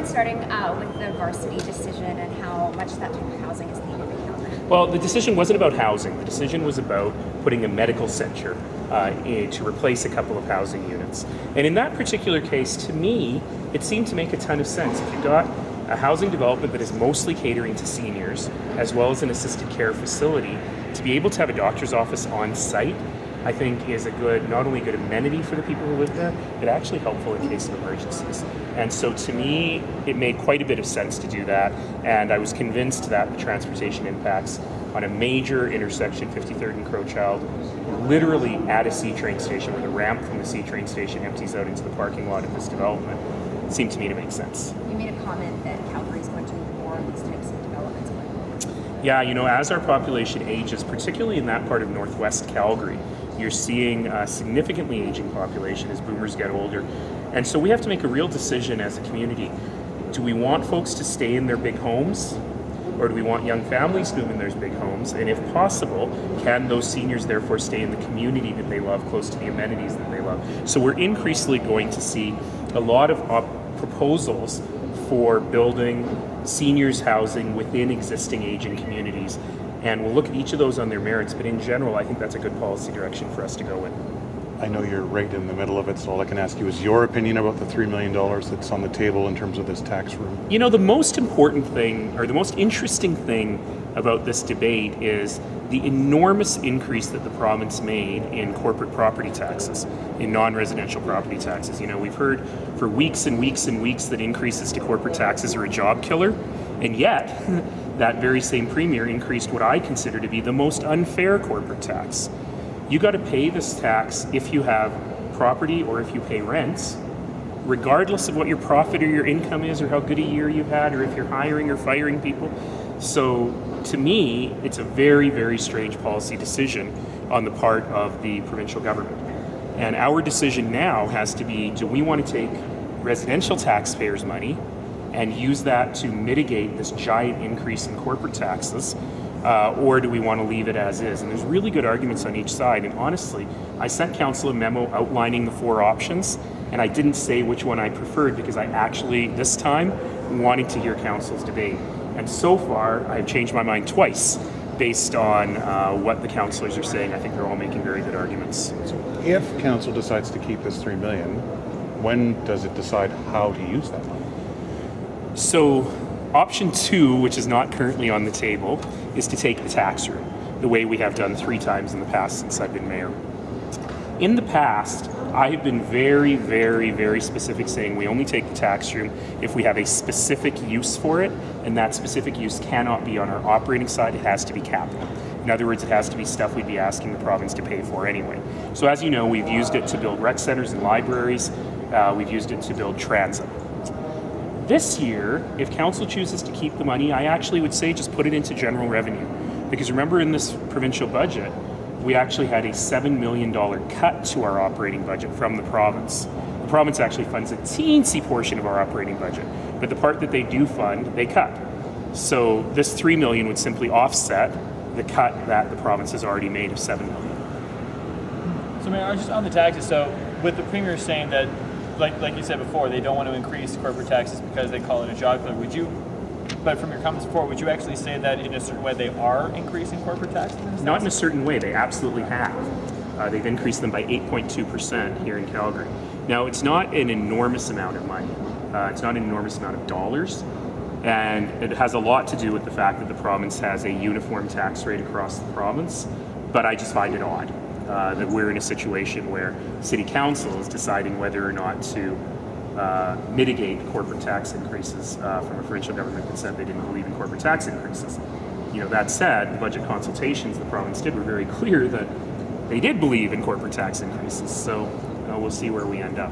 starting with the varsity decision and how much that type of housing is needed in Calgary? Well, the decision wasn't about housing. The decision was about putting a medical center to replace a couple of housing units. And in that particular case, to me, it seemed to make a ton of sense. If you've got a housing development that is mostly catering to seniors, as well as an assisted care facility, to be able to have a doctor's office on site, I think is a good, not only good amenity for the people who live there, but actually helpful in case of emergencies. And so to me, it made quite a bit of sense to do that. And I was convinced that the transportation impacts on a major intersection, 53rd and Crowchild, literally at a C train station, where the ramp from the C train station empties out into the parking lot of this development, seemed to me to make sense. You made a comment that Calgary is going to need more of these types of developments going forward. Yeah, as our population ages, particularly in that part of northwest Calgary, you're seeing a significantly aging population as boomers get older. And so we have to make a real decision as a community. Do we want folks to stay in their big homes? Or do we want young families to move in those big homes? And if possible, can those seniors therefore stay in the community that they love, close to the amenities that they love? So we're increasingly going to see a lot of proposals for building seniors housing within existing aging communities. And we'll look at each of those on their merits, but in general, I think that's a good policy direction for us to go in. I know you're right in the middle of it, so all I can ask you is your opinion about the $3 million that's on the table in terms of this tax room. The most important thing, or the most interesting thing about this debate is the enormous increase that the province made in corporate property taxes, in non-residential property taxes. We've heard for weeks and weeks and weeks that increases to corporate taxes are a job killer, and yet that very same premier increased what I consider to be the most unfair corporate tax. You got to pay this tax if you have property or if you pay rents, regardless of what your profit or your income is, or how good a year you've had, or if you're hiring or firing people. So to me, it's a very, very strange policy decision on the part of the provincial government. And our decision now has to be, do we want to take residential taxpayers' money and use that to mitigate this giant increase in corporate taxes? Or do we want to leave it as is? And there's really good arguments on each side. And honestly, I sent council a memo outlining the 4 options, and I didn't say which one I preferred because I actually, this time, wanted to hear council's debate. And so far, I've changed my mind twice based on what the councillors are saying. I think they're all making very good arguments. So if council decides to keep this $3 million, when does it decide how to use that money? So option 2, which is not currently on the table, is to take the tax route, the way we have done 3 times in the past since I've been mayor. In the past, I have been very, very, very specific, saying we only take the tax route if we have a specific use for it, and that specific use cannot be on our operating side, it has to be capital. In other words, it has to be stuff we'd be asking the province to pay for anyway. So as you know, we've used it to build rec centers and libraries, we've used it to build transit. This year, if council chooses to keep the money, I actually would say just put it into general revenue. Because remember, in this provincial budget, we actually had a $7 million cut to our operating budget from the province. The province actually funds a teensy portion of our operating budget, but the part that they do fund, they cut. So this $3 million would simply offset the cut that the province has already made of $7 million. So, Mayor, just on the taxes, so with the premier saying that, like you said before, they don't want to increase corporate taxes because they call it a job killer. But from your comments before, would you actually say that in a certain way they are increasing corporate taxes? Not in a certain way, they absolutely have. They've increased them by 8.2% here in Calgary. Now, it's not an enormous amount of money. It's not an enormous amount of dollars. And it has a lot to do with the fact that the province has a uniform tax rate across the province. But I just find it odd that we're in a situation where City Council is deciding whether or not to mitigate corporate tax increases from a provincial government that said they didn't believe in corporate tax increases. That said, the budget consultations the province did were very clear that they did believe in corporate tax increases. So we'll see where we end up.